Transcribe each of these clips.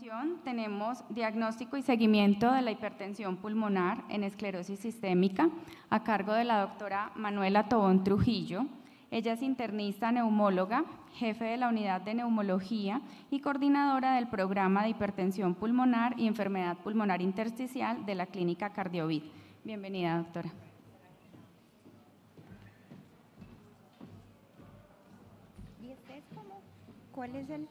continuación tenemos diagnóstico y seguimiento de la hipertensión pulmonar en esclerosis sistémica a cargo de la doctora Manuela Tobón Trujillo. Ella es internista neumóloga, jefe de la unidad de neumología y coordinadora del programa de hipertensión pulmonar y enfermedad pulmonar intersticial de la clínica Cardiovid. Bienvenida, doctora. ¿Y este es como? ¿Cuál es el...?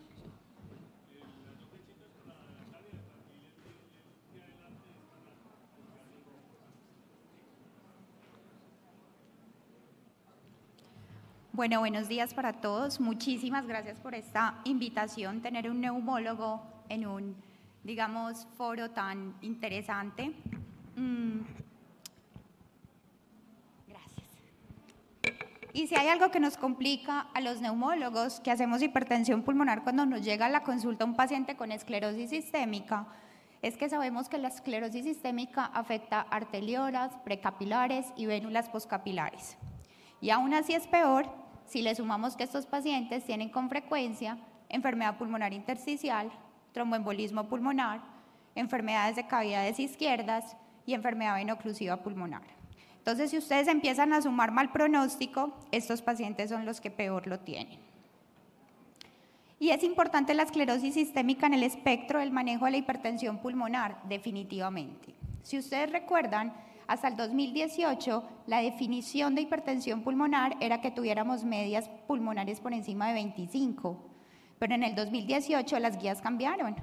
Bueno, buenos días para todos. Muchísimas gracias por esta invitación, tener un neumólogo en un, digamos, foro tan interesante. Gracias. Y si hay algo que nos complica a los neumólogos que hacemos hipertensión pulmonar cuando nos llega a la consulta un paciente con esclerosis sistémica, es que sabemos que la esclerosis sistémica afecta arteriolas, precapilares y vénulas postcapilares. Y aún así es peor si le sumamos que estos pacientes tienen con frecuencia enfermedad pulmonar intersticial, tromboembolismo pulmonar, enfermedades de cavidades izquierdas y enfermedad veno-oclusiva pulmonar. Entonces, si ustedes empiezan a sumar mal pronóstico, estos pacientes son los que peor lo tienen. Y es importante la esclerosis sistémica en el espectro del manejo de la hipertensión pulmonar, definitivamente. Si ustedes recuerdan, hasta el 2018, la definición de hipertensión pulmonar era que tuviéramos medias pulmonares por encima de 25, pero en el 2018 las guías cambiaron.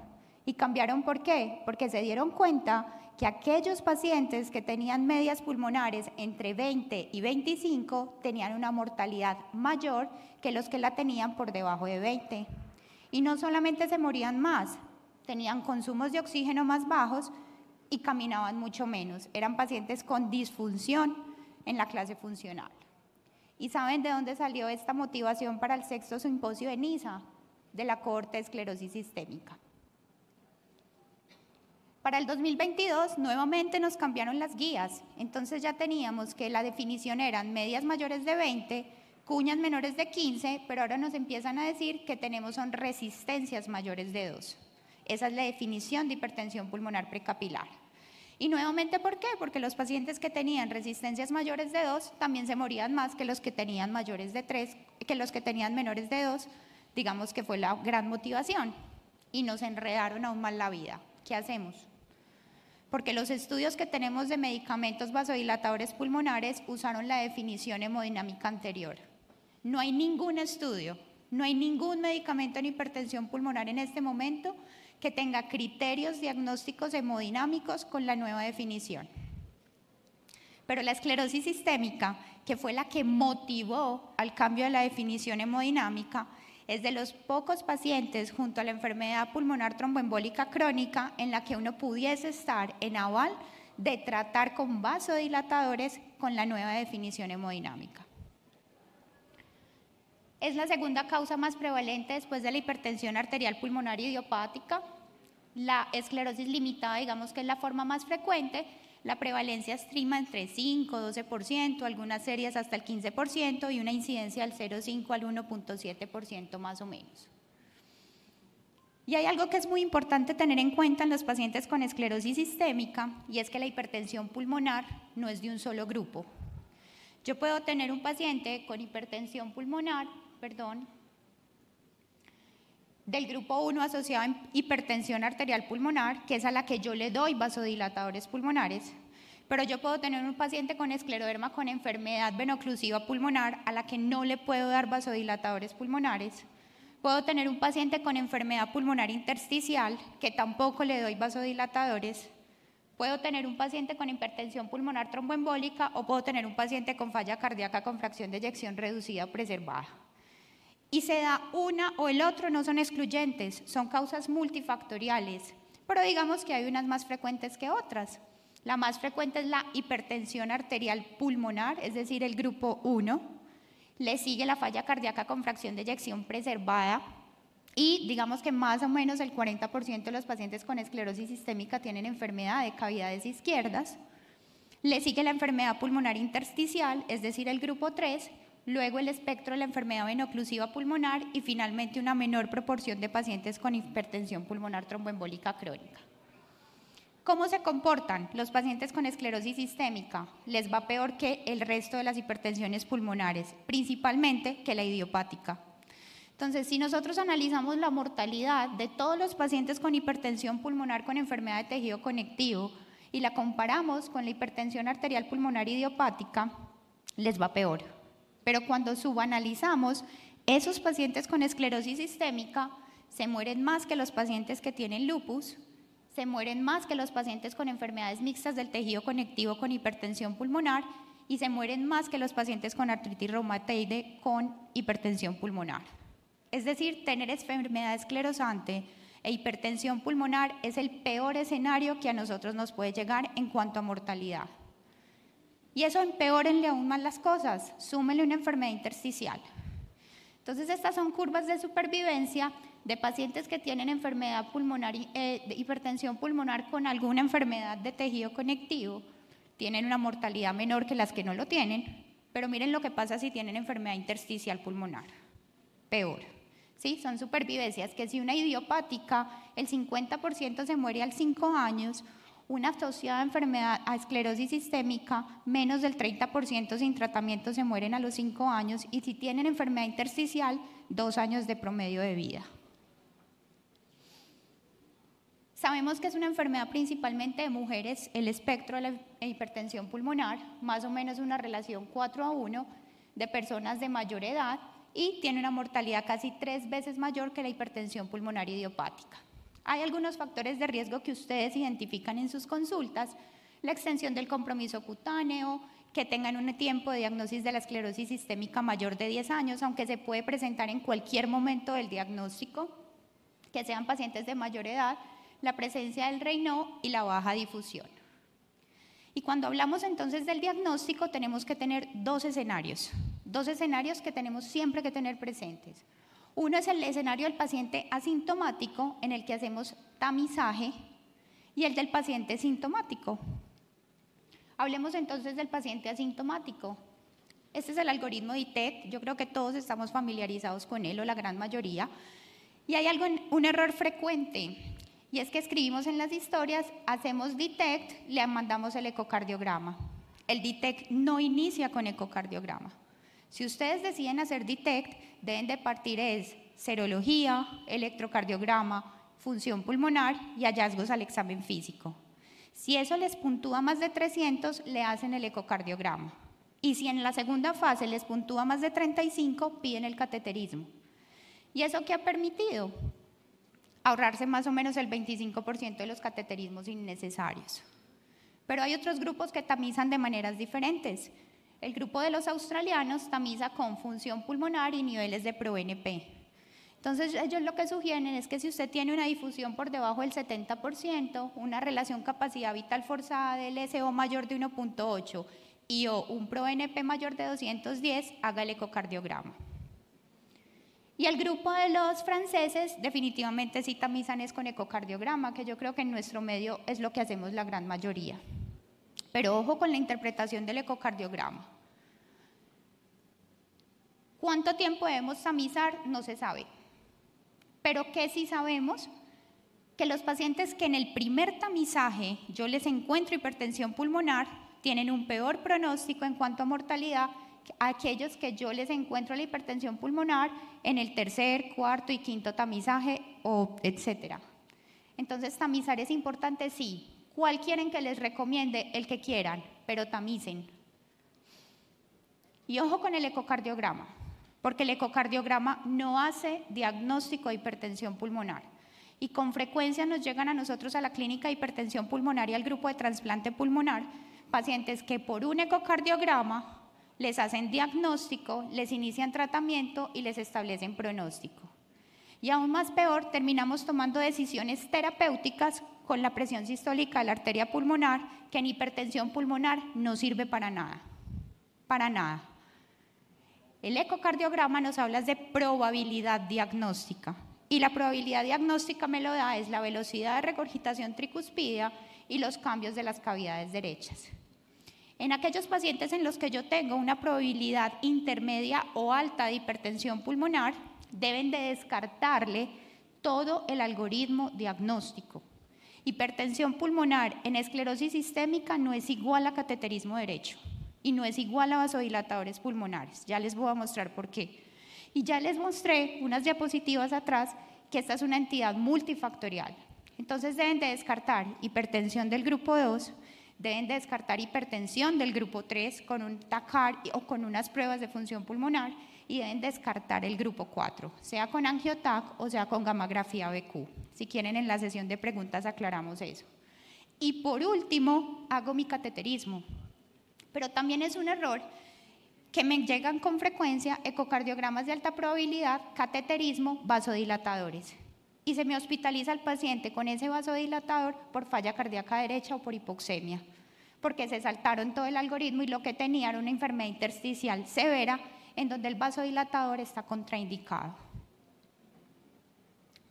¿Y cambiaron por qué? Porque se dieron cuenta que aquellos pacientes que tenían medias pulmonares entre 20 y 25 tenían una mortalidad mayor que los que la tenían por debajo de 20. Y no solamente se morían más, tenían consumos de oxígeno más bajos y caminaban mucho menos. Eran pacientes con disfunción en la clase funcional. ¿Y saben de dónde salió esta motivación para el 6º simposio de Niza? De la cohorte de esclerosis sistémica. Para el 2022 nuevamente nos cambiaron las guías, entonces ya teníamos que la definición eran medias mayores de 20, cuñas menores de 15, pero ahora nos empiezan a decir que tenemos son resistencias mayores de 2. Esa es la definición de hipertensión pulmonar precapilar. Y nuevamente, ¿por qué? Porque los pacientes que tenían resistencias mayores de 2 también se morían más que los que tenían mayores de 3, que los que tenían menores de 2, digamos que fue la gran motivación. Y nos enredaron aún más la vida. ¿Qué hacemos? Porque los estudios que tenemos de medicamentos vasodilatadores pulmonares usaron la definición hemodinámica anterior. No hay ningún estudio, no hay ningún medicamento en hipertensión pulmonar en este momento que tenga criterios diagnósticos hemodinámicos con la nueva definición. Pero la esclerosis sistémica, que fue la que motivó al cambio de la definición hemodinámica, es de los pocos pacientes junto a la enfermedad pulmonar tromboembólica crónica en la que uno pudiese estar en aval de tratar con vasodilatadores con la nueva definición hemodinámica. Es la segunda causa más prevalente después de la hipertensión arterial pulmonar idiopática. La esclerosis limitada, digamos que es la forma más frecuente. La prevalencia estima entre 5 y 12%, algunas series hasta el 15% y una incidencia del 0,5 al 1,7% más o menos. Y hay algo que es muy importante tener en cuenta en los pacientes con esclerosis sistémica y es que la hipertensión pulmonar no es de un solo grupo. Yo puedo tener un paciente con hipertensión pulmonar, del grupo 1 asociado a hipertensión arterial pulmonar, que es a la que yo le doy vasodilatadores pulmonares, pero yo puedo tener un paciente con escleroderma con enfermedad veno-oclusiva pulmonar a la que no le puedo dar vasodilatadores pulmonares. Puedo tener un paciente con enfermedad pulmonar intersticial que tampoco le doy vasodilatadores. Puedo tener un paciente con hipertensión pulmonar tromboembólica o puedo tener un paciente con falla cardíaca con fracción de eyección reducida o preservada. Y se da una o el otro, no son excluyentes, son causas multifactoriales, pero digamos que hay unas más frecuentes que otras. La más frecuente es la hipertensión arterial pulmonar, es decir, el grupo 1. Le sigue la falla cardíaca con fracción de eyección preservada y digamos que más o menos el 40% de los pacientes con esclerosis sistémica tienen enfermedad de cavidades izquierdas. Le sigue la enfermedad pulmonar intersticial, es decir, el grupo 3, luego el espectro de la enfermedad veno-oclusiva pulmonar y finalmente una menor proporción de pacientes con hipertensión pulmonar tromboembólica crónica. ¿Cómo se comportan los pacientes con esclerosis sistémica? Les va peor que el resto de las hipertensiones pulmonares, principalmente que la idiopática. Entonces, si nosotros analizamos la mortalidad de todos los pacientes con hipertensión pulmonar con enfermedad de tejido conectivo y la comparamos con la hipertensión arterial pulmonar idiopática, les va peor. Pero cuando subanalizamos, esos pacientes con esclerosis sistémica se mueren más que los pacientes que tienen lupus, se mueren más que los pacientes con enfermedades mixtas del tejido conectivo con hipertensión pulmonar y se mueren más que los pacientes con artritis reumatoide con hipertensión pulmonar. Es decir, tener enfermedad esclerosante e hipertensión pulmonar es el peor escenario que a nosotros nos puede llegar en cuanto a mortalidad. Y eso empeórenle aún más las cosas, súmenle una enfermedad intersticial. Entonces, estas son curvas de supervivencia de pacientes que tienen enfermedad pulmonar, hipertensión pulmonar con alguna enfermedad de tejido conectivo. Tienen una mortalidad menor que las que no lo tienen, pero miren lo que pasa si tienen enfermedad intersticial pulmonar. Peor. ¿Sí? Son supervivencias que si una idiopática, el 50% se muere a los 5 años, una asociada enfermedad a esclerosis sistémica, menos del 30% sin tratamiento se mueren a los 5 años y si tienen enfermedad intersticial, 2 años de promedio de vida. Sabemos que es una enfermedad principalmente de mujeres, el espectro de la hipertensión pulmonar, más o menos una relación 4:1 de personas de mayor edad y tiene una mortalidad casi 3 veces mayor que la hipertensión pulmonar idiopática. Hay algunos factores de riesgo que ustedes identifican en sus consultas, la extensión del compromiso cutáneo, que tengan un tiempo de diagnosis de la esclerosis sistémica mayor de 10 años, aunque se puede presentar en cualquier momento del diagnóstico, que sean pacientes de mayor edad, la presencia del Raynaud y la baja difusión. Y cuando hablamos entonces del diagnóstico, tenemos que tener dos escenarios que tenemos siempre que tener presentes. Uno es el escenario del paciente asintomático, en el que hacemos tamizaje, y el del paciente sintomático. Hablemos entonces del paciente asintomático. Este es el algoritmo DETECT, yo creo que todos estamos familiarizados con él, o la gran mayoría, y hay un error frecuente, y es que escribimos en las historias, hacemos DETECT, le mandamos el ecocardiograma. El DETECT no inicia con ecocardiograma. Si ustedes deciden hacer DETECT, deben de partir serología, electrocardiograma, función pulmonar y hallazgos al examen físico. Si eso les puntúa más de 300, le hacen el ecocardiograma. Y si en la segunda fase les puntúa más de 35, piden el cateterismo. ¿Y eso qué ha permitido? Ahorrarse más o menos el 25% de los cateterismos innecesarios. Pero hay otros grupos que tamizan de maneras diferentes. El grupo de los australianos tamiza con función pulmonar y niveles de ProNP. Entonces, ellos lo que sugieren es que si usted tiene una difusión por debajo del 70%, una relación capacidad vital forzada del SO mayor de 1.8 y o un ProNP mayor de 210, haga el ecocardiograma. Y el grupo de los franceses definitivamente sí tamizan es con ecocardiograma, que yo creo que en nuestro medio es lo que hacemos la gran mayoría. Pero ojo con la interpretación del ecocardiograma. ¿Cuánto tiempo debemos tamizar? No se sabe. Pero ¿qué sí sabemos? Que los pacientes que en el primer tamizaje yo les encuentro hipertensión pulmonar tienen un peor pronóstico en cuanto a mortalidad que aquellos que yo les encuentro la hipertensión pulmonar en el tercer, cuarto y quinto tamizaje, etcétera. Entonces, tamizar es importante, sí. ¿Cuál quieren que les recomiende? El que quieran, pero tamicen. Y ojo con el ecocardiograma, porque el ecocardiograma no hace diagnóstico de hipertensión pulmonar. Y con frecuencia nos llegan a nosotros a la clínica de hipertensión pulmonar y al grupo de trasplante pulmonar pacientes que por un ecocardiograma les hacen diagnóstico, les inician tratamiento y les establecen pronóstico. Y aún más peor, terminamos tomando decisiones terapéuticas con la presión sistólica de la arteria pulmonar, que en hipertensión pulmonar no sirve para nada. Para nada. El ecocardiograma nos habla de probabilidad diagnóstica. Y la probabilidad diagnóstica me lo da es la velocidad de regurgitación tricuspidea y los cambios de las cavidades derechas. En aquellos pacientes en los que yo tengo una probabilidad intermedia o alta de hipertensión pulmonar, deben de descartarle todo el algoritmo diagnóstico. Hipertensión pulmonar en esclerosis sistémica no es igual a cateterismo derecho y no es igual a vasodilatadores pulmonares. Ya les voy a mostrar por qué. Y ya les mostré unas diapositivas atrás que esta es una entidad multifactorial. Entonces deben de descartar hipertensión del grupo 2, deben de descartar hipertensión del grupo 3 con un TACAR o con unas pruebas de función pulmonar y deben descartar el grupo 4, sea con angiotac o sea con gammagrafía BQ. Si quieren, en la sesión de preguntas aclaramos eso. Y por último, hago mi cateterismo. Pero también es un error que me llegan con frecuencia ecocardiogramas de alta probabilidad, cateterismo, vasodilatadores. Y se me hospitaliza al paciente con ese vasodilatador por falla cardíaca derecha o por hipoxemia, porque se saltaron todo el algoritmo y lo que tenía era una enfermedad intersticial severa en donde el vasodilatador está contraindicado.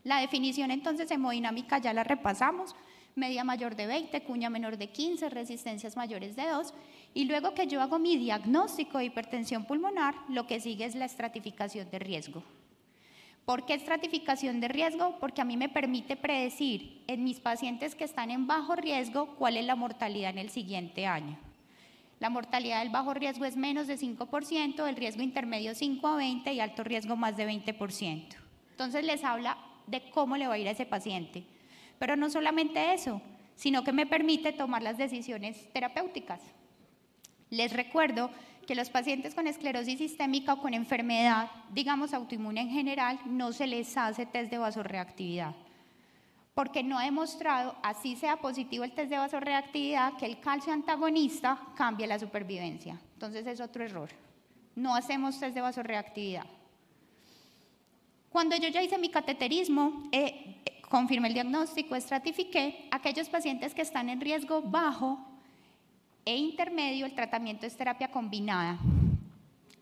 La definición entonces hemodinámica ya la repasamos, media mayor de 20, cuña menor de 15, resistencias mayores de 2, y luego que yo hago mi diagnóstico de hipertensión pulmonar, lo que sigue es la estratificación de riesgo. ¿Por qué estratificación de riesgo? Porque a mí me permite predecir en mis pacientes que están en bajo riesgo cuál es la mortalidad en el siguiente año. La mortalidad del bajo riesgo es menos de 5%, el riesgo intermedio 5 a 20 y alto riesgo más de 20%. Entonces les habla de cómo le va a ir a ese paciente. Pero no solamente eso, sino que me permite tomar las decisiones terapéuticas. Les recuerdo que los pacientes con esclerosis sistémica o con enfermedad, digamos autoinmune en general, no se les hace test de vasorreactividad, porque no ha demostrado, así sea positivo el test de vasorreactividad, que el calcio antagonista cambie la supervivencia. Entonces es otro error. No hacemos test de vasorreactividad. Cuando yo ya hice mi cateterismo, confirmé el diagnóstico, estratifiqué, aquellos pacientes que están en riesgo bajo e intermedio, el tratamiento es terapia combinada.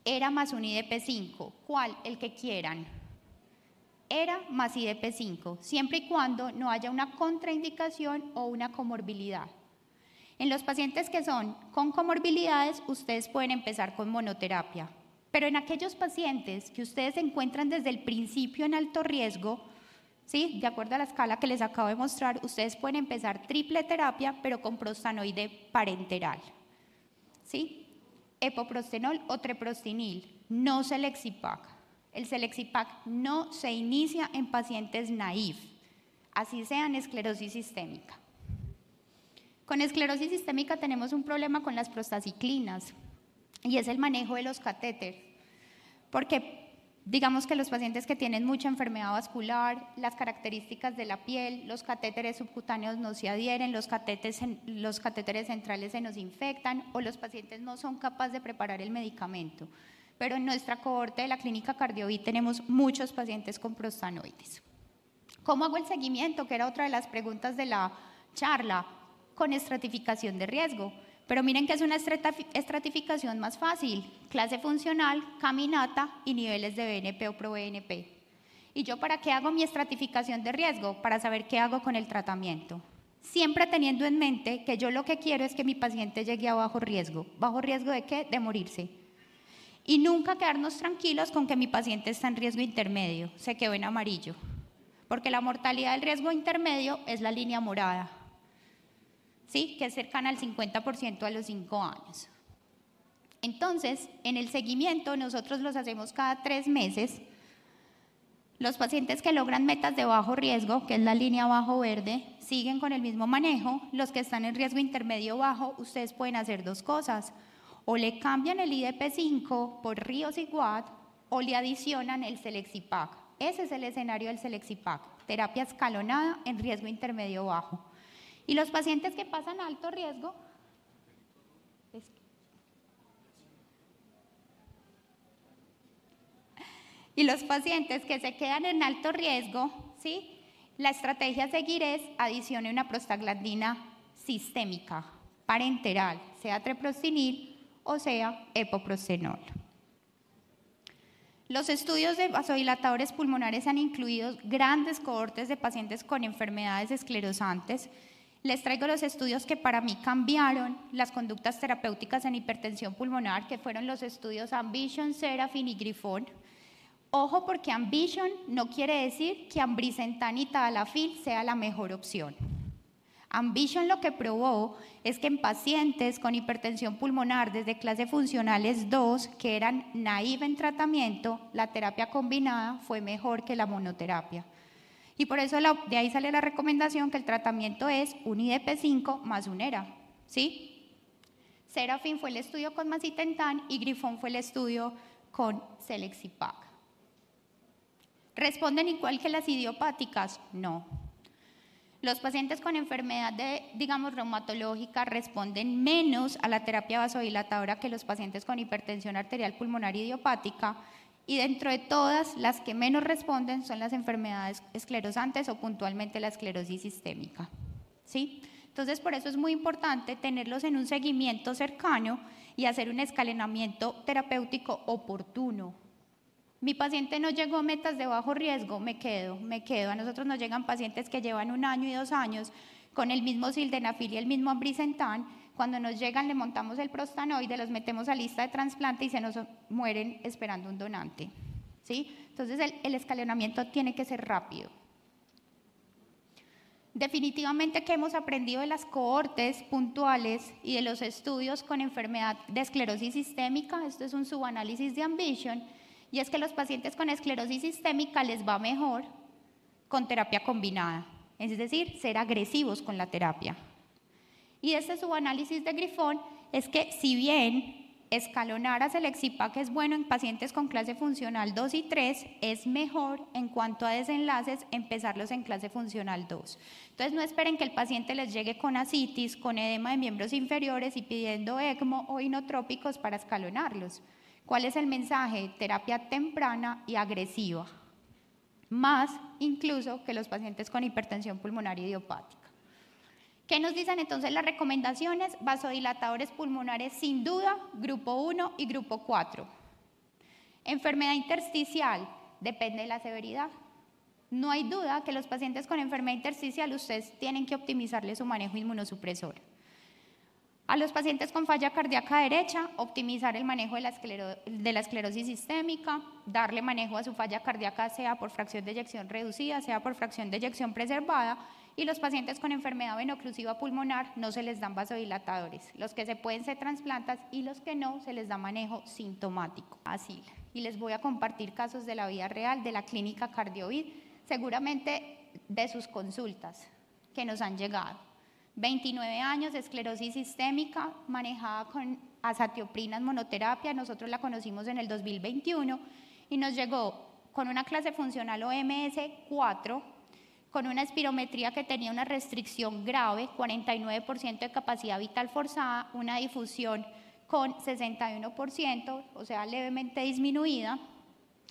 ERA más un IDP5. ¿Cuál? El que quieran. ERA más IDP5, siempre y cuando no haya una contraindicación o una comorbilidad. En los pacientes que son con comorbilidades, ustedes pueden empezar con monoterapia. Pero en aquellos pacientes que ustedes encuentran desde el principio en alto riesgo, ¿sí? De acuerdo a la escala que les acabo de mostrar, ustedes pueden empezar triple terapia, pero con prostanoide parenteral, ¿sí? Epoprostenol o treprostinil, no Celexipac. El Celexipac no se inicia en pacientes naïf, así sean esclerosis sistémica. Con esclerosis sistémica tenemos un problema con las prostaciclinas y es el manejo de los catéteres, porque digamos que los pacientes que tienen mucha enfermedad vascular, las características de la piel, los catéteres subcutáneos no se adhieren, los catéteres centrales se nos infectan o los pacientes no son capaces de preparar el medicamento. Pero en nuestra cohorte de la clínica Cardiovid tenemos muchos pacientes con prostanoides. ¿Cómo hago el seguimiento? Que era otra de las preguntas de la charla, con estratificación de riesgo. Pero miren que es una estratificación más fácil, clase funcional, caminata y niveles de BNP o pro-BNP. ¿Y yo para qué hago mi estratificación de riesgo? Para saber qué hago con el tratamiento. Siempre teniendo en mente que yo lo que quiero es que mi paciente llegue a bajo riesgo. ¿Bajo riesgo de qué? De morirse. Y nunca quedarnos tranquilos con que mi paciente está en riesgo intermedio, se quedó en amarillo. Porque la mortalidad del riesgo intermedio es la línea morada, ¿sí? Que es cercana al 50% a los 5 años. Entonces, en el seguimiento nosotros los hacemos cada 3 meses. Los pacientes que logran metas de bajo riesgo, que es la línea bajo verde, siguen con el mismo manejo. Los que están en riesgo intermedio bajo, ustedes pueden hacer 2 cosas. O le cambian el IDP5 por Riociguat o le adicionan el Celexipac. Ese es el escenario del Celexipac, terapia escalonada en riesgo intermedio bajo. Y los pacientes que pasan a alto riesgo, y los pacientes que se quedan en alto riesgo, ¿sí? La estrategia a seguir es adicione una prostaglandina sistémica, parenteral, sea treprostinil o sea epoprostenol. Los estudios de vasodilatadores pulmonares han incluido grandes cohortes de pacientes con enfermedades esclerosantes. Les traigo los estudios que para mí cambiaron las conductas terapéuticas en hipertensión pulmonar, que fueron los estudios Ambition, Seraphin y Grifón. Ojo, porque Ambition no quiere decir que ambrisentan y tadalafil sea la mejor opción. Ambition lo que probó es que en pacientes con hipertensión pulmonar desde clase funcionales 2, que eran naive en tratamiento, la terapia combinada fue mejor que la monoterapia. Y por eso de ahí sale la recomendación que el tratamiento es un IDP5 más un ERA, ¿sí? Seraphin fue el estudio con macitentan y Grifón fue el estudio con Selexipag. ¿Responden igual que las idiopáticas? No. Los pacientes con enfermedad reumatológica responden menos a la terapia vasodilatadora que los pacientes con hipertensión arterial pulmonar idiopática, y dentro de todas, las que menos responden son las enfermedades esclerosantes o puntualmente la esclerosis sistémica, ¿sí? Entonces, por eso es muy importante tenerlos en un seguimiento cercano y hacer un escalonamiento terapéutico oportuno. Mi paciente no llegó a metas de bajo riesgo, me quedo. A nosotros nos llegan pacientes que llevan 1 año y 2 años con el mismo sildenafil y el mismo ambrisentan. Cuando nos llegan le montamos el prostanoide, los metemos a lista de trasplante y se nos mueren esperando un donante, ¿sí? Entonces el escalonamiento tiene que ser rápido. Definitivamente que hemos aprendido de las cohortes puntuales y de los estudios con enfermedad de esclerosis sistémica, esto es un subanálisis de Ambition, y es que los pacientes con esclerosis sistémica les va mejor con terapia combinada, es decir, ser agresivos con la terapia. Y este subanálisis de Grifón es que si bien escalonar a Selexipag es bueno en pacientes con clase funcional 2 y 3, es mejor en cuanto a desenlaces empezarlos en clase funcional 2. Entonces no esperen que el paciente les llegue con ascitis, con edema de miembros inferiores y pidiendo ECMO o inotrópicos para escalonarlos. ¿Cuál es el mensaje? Terapia temprana y agresiva, más incluso que los pacientes con hipertensión pulmonar idiopática. ¿Qué nos dicen entonces las recomendaciones? Vasodilatadores pulmonares sin duda, grupo 1 y grupo 4. Enfermedad intersticial, depende de la severidad. No hay duda que los pacientes con enfermedad intersticial ustedes tienen que optimizarle su manejo inmunosupresor. A los pacientes con falla cardíaca derecha, optimizar el manejo de la esclerosis sistémica, darle manejo a su falla cardíaca sea por fracción de eyección reducida, sea por fracción de eyección preservada, y los pacientes con enfermedad veno-oclusiva pulmonar no se les dan vasodilatadores. Los que se pueden se trasplantan y los que no se les da manejo sintomático. Así. Y les voy a compartir casos de la vida real de la clínica Cardiovid, seguramente de sus consultas que nos han llegado. 29 años, esclerosis sistémica, manejada con azatioprina monoterapia, nosotros la conocimos en el 2021 y nos llegó con una clase funcional OMS 4, con una espirometría que tenía una restricción grave, 49% de capacidad vital forzada, una difusión con 61%, o sea, levemente disminuida,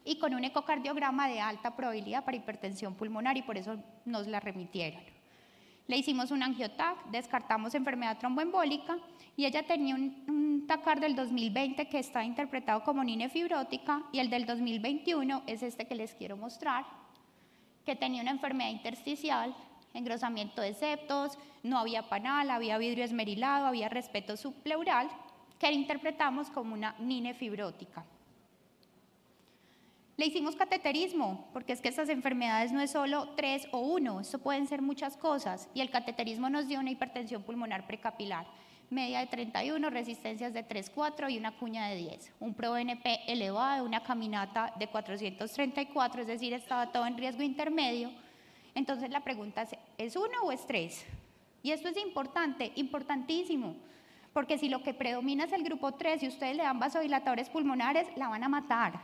y con un ecocardiograma de alta probabilidad para hipertensión pulmonar, y por eso nos la remitieron. Le hicimos un angiotac, descartamos enfermedad tromboembólica, y ella tenía un TACAR del 2020 que está interpretado como ninefibrótica, y el del 2021 es este que les quiero mostrar, que tenía una enfermedad intersticial, engrosamiento de septos, no había panal, había vidrio esmerilado, había respeto subpleural, que interpretamos como una ninefibrótica. Le hicimos cateterismo, porque es que estas enfermedades no es solo 3 o 1, esto pueden ser muchas cosas, y el cateterismo nos dio una hipertensión pulmonar precapilar, media de 31, resistencias de 3,4 y una cuña de 10, un ProBNP elevado, una caminata de 434, es decir, estaba todo en riesgo intermedio. Entonces la pregunta es 1 o es 3? Y esto es importante, importantísimo, porque si lo que predomina es el grupo 3 y ustedes le dan vasodilatadores pulmonares, la van a matar.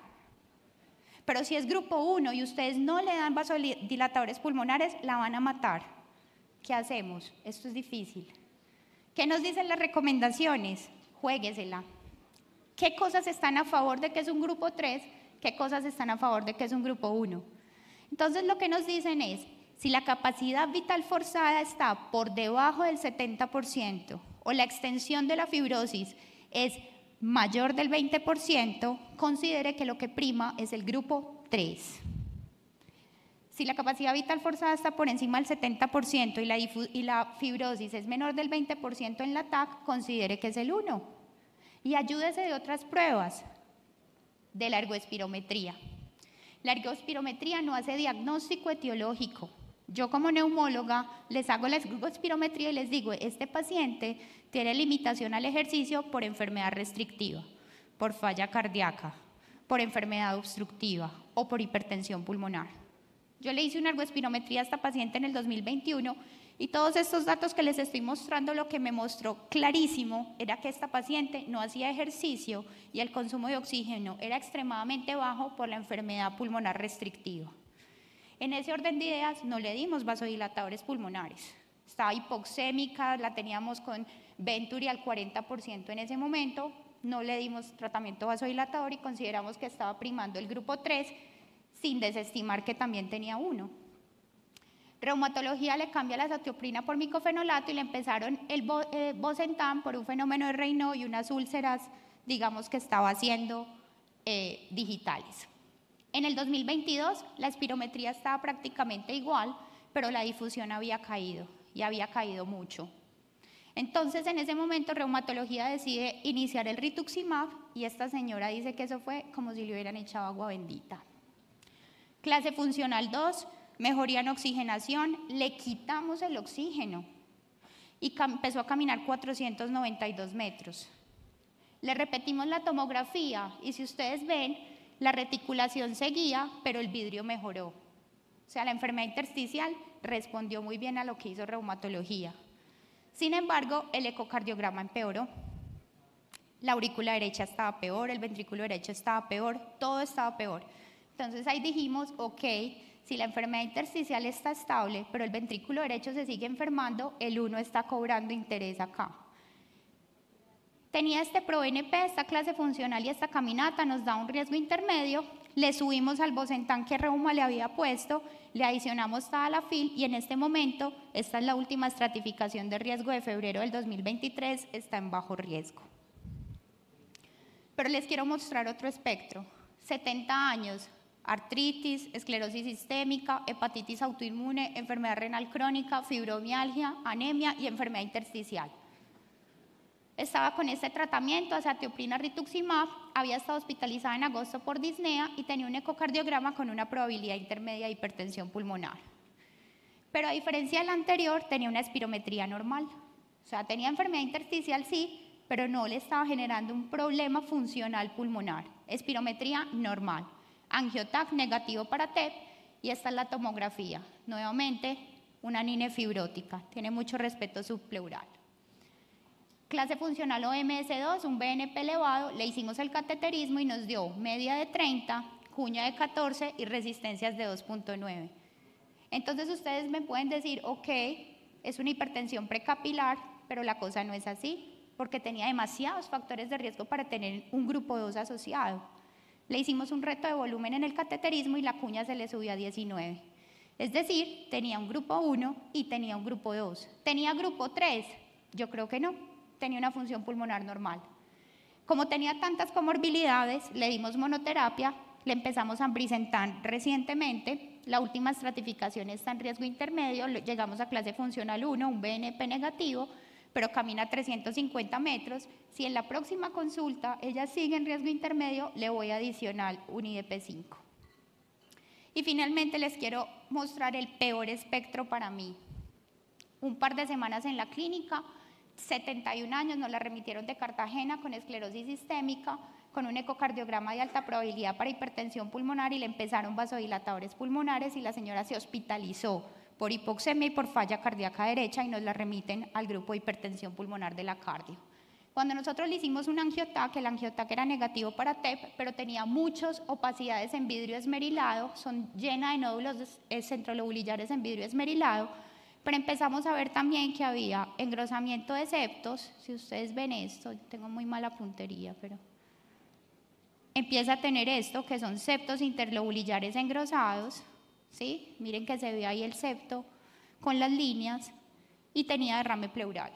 Pero si es grupo 1 y ustedes no le dan vasodilatadores pulmonares, la van a matar. ¿Qué hacemos? Esto es difícil. ¿Qué nos dicen las recomendaciones? Juéguesela. ¿Qué cosas están a favor de que es un grupo 3? ¿Qué cosas están a favor de que es un grupo 1? Entonces lo que nos dicen es, si la capacidad vital forzada está por debajo del 70% o la extensión de la fibrosis es mayor del 20%, considere que lo que prima es el grupo 3. Si la capacidad vital forzada está por encima del 70% y la fibrosis es menor del 20% en la TAC, considere que es el 1. Y ayúdese de otras pruebas, de la ergoespirometría. La ergoespirometría no hace diagnóstico etiológico. Yo como neumóloga les hago la ergoespirometría y les digo, este paciente tiene limitación al ejercicio por enfermedad restrictiva, por falla cardíaca, por enfermedad obstructiva o por hipertensión pulmonar. Yo le hice una ergoespirometría a esta paciente en el 2021 y todos estos datos que les estoy mostrando, lo que me mostró clarísimo era que esta paciente no hacía ejercicio y el consumo de oxígeno era extremadamente bajo por la enfermedad pulmonar restrictiva. En ese orden de ideas no le dimos vasodilatadores pulmonares. Estaba hipoxémica, la teníamos con Venturi al 40% en ese momento, no le dimos tratamiento vasodilatador y consideramos que estaba primando el grupo 3, sin desestimar que también tenía 1. Reumatología le cambia la azatioprina por micofenolato y le empezaron el Bosentan por un fenómeno de Raynaud y unas úlceras, digamos que estaba haciendo digitales. En el 2022 la espirometría estaba prácticamente igual, pero la difusión había caído y había caído mucho. Entonces en ese momento reumatología decide iniciar el rituximab y esta señora dice que eso fue como si le hubieran echado agua bendita. Clase funcional 2, mejoría en oxigenación, le quitamos el oxígeno y empezó a caminar 492 metros. Le repetimos la tomografía y si ustedes ven, la reticulación seguía, pero el vidrio mejoró. O sea, la enfermedad intersticial respondió muy bien a lo que hizo reumatología. Sin embargo, el ecocardiograma empeoró. La aurícula derecha estaba peor, el ventrículo derecho estaba peor, todo estaba peor. Entonces ahí dijimos, ok, si la enfermedad intersticial está estable, pero el ventrículo derecho se sigue enfermando, el 1 está cobrando interés acá. Tenía este ProNP, esta clase funcional y esta caminata nos da un riesgo intermedio, le subimos al Bosentan que Reuma le había puesto, le adicionamos Tadalafil y en este momento, esta es la última estratificación de riesgo de febrero del 2023, está en bajo riesgo. Pero les quiero mostrar otro espectro, 70 años, artritis, esclerosis sistémica, hepatitis autoinmune, enfermedad renal crónica, fibromialgia, anemia y enfermedad intersticial. Estaba con este tratamiento, azatioprina rituximab, había estado hospitalizada en agosto por disnea y tenía un ecocardiograma con una probabilidad intermedia de hipertensión pulmonar. Pero a diferencia del anterior, tenía una espirometría normal. O sea, tenía enfermedad intersticial sí, pero no le estaba generando un problema funcional pulmonar. Espirometría normal. Angiotac negativo para TEP y esta es la tomografía. Nuevamente, una anine fibrótica, tiene mucho respeto subpleural. Clase funcional OMS2, un BNP elevado, le hicimos el cateterismo y nos dio media de 30, cuña de 14 y resistencias de 2.9. Entonces ustedes me pueden decir, ok, es una hipertensión precapilar, pero la cosa no es así, porque tenía demasiados factores de riesgo para tener un grupo 2 asociado. Le hicimos un reto de volumen en el cateterismo y la cuña se le subió a 19. Es decir, tenía un grupo 1 y tenía un grupo 2. ¿Tenía grupo 3? Yo creo que no. Tenía una función pulmonar normal. Como tenía tantas comorbilidades, le dimos monoterapia, le empezamos ambrisentan recientemente. La última estratificación está en riesgo intermedio. Llegamos a clase funcional 1, un BNP negativo, pero camina 350 metros. Si en la próxima consulta ella sigue en riesgo intermedio, le voy a adicionar un IDP5. Y finalmente les quiero mostrar el peor espectro para mí. Un par de semanas en la clínica, 71 años, nos la remitieron de Cartagena con esclerosis sistémica, con un ecocardiograma de alta probabilidad para hipertensión pulmonar y le empezaron vasodilatadores pulmonares y la señora se hospitalizó por hipoxemia y por falla cardíaca derecha y nos la remiten al grupo de hipertensión pulmonar de la cardio. Cuando nosotros le hicimos un angiotac, el angiotac era negativo para TEP, pero tenía muchas opacidades en vidrio esmerilado, son llenas de nódulos centrolobulillares en vidrio esmerilado, pero empezamos a ver también que había engrosamiento de septos. Si ustedes ven esto, tengo muy mala puntería, pero empieza a tener esto, que son septos interlobulillares engrosados, ¿sí? Miren que se ve ahí el septo con las líneas y tenía derrame pleural.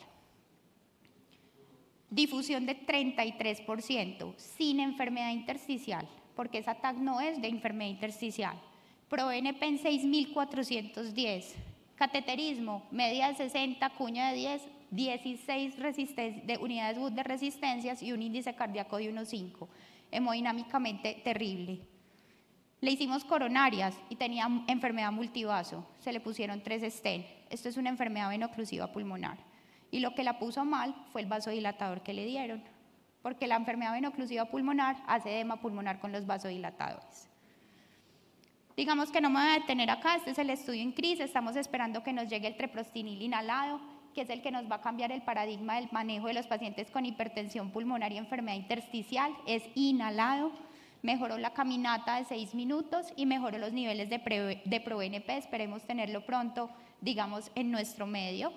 Difusión de 33%, sin enfermedad intersticial, porque esa TAC no es de enfermedad intersticial. ProNP en 6.410. Cateterismo, media de 60, cuña de 10, 16 de unidades Wood de resistencias y un índice cardíaco de 1,5. Hemodinámicamente terrible. Le hicimos coronarias y tenía enfermedad multivaso. Se le pusieron 3 stent. Esto es una enfermedad venoclusiva pulmonar. Y lo que la puso mal fue el vasodilatador que le dieron, porque la enfermedad venoclusiva pulmonar hace edema pulmonar con los vasodilatadores. Digamos que no me voy a detener acá, este es el estudio INCREASE, estamos esperando que nos llegue el treprostinil inhalado, que es el que nos va a cambiar el paradigma del manejo de los pacientes con hipertensión pulmonar y enfermedad intersticial, es inhalado, mejoró la caminata de 6 minutos y mejoró los niveles de ProNP, esperemos tenerlo pronto, digamos, en nuestro medio.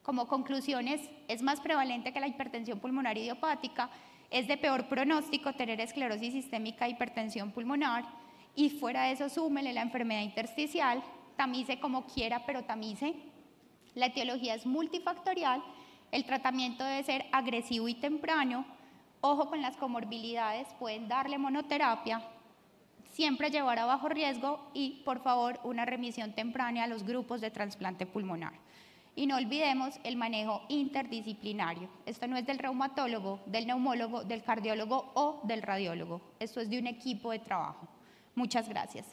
Como conclusiones, es más prevalente que la hipertensión pulmonar idiopática, es de peor pronóstico tener esclerosis sistémica e hipertensión pulmonar, y fuera de eso súmele la enfermedad intersticial, tamice como quiera, pero tamice. La etiología es multifactorial, el tratamiento debe ser agresivo y temprano, ojo con las comorbilidades, pueden darle monoterapia, siempre llevar a bajo riesgo y, por favor, una remisión temprana a los grupos de trasplante pulmonar. Y no olvidemos el manejo interdisciplinario. Esto no es del reumatólogo, del neumólogo, del cardiólogo o del radiólogo. Esto es de un equipo de trabajo. Muchas gracias.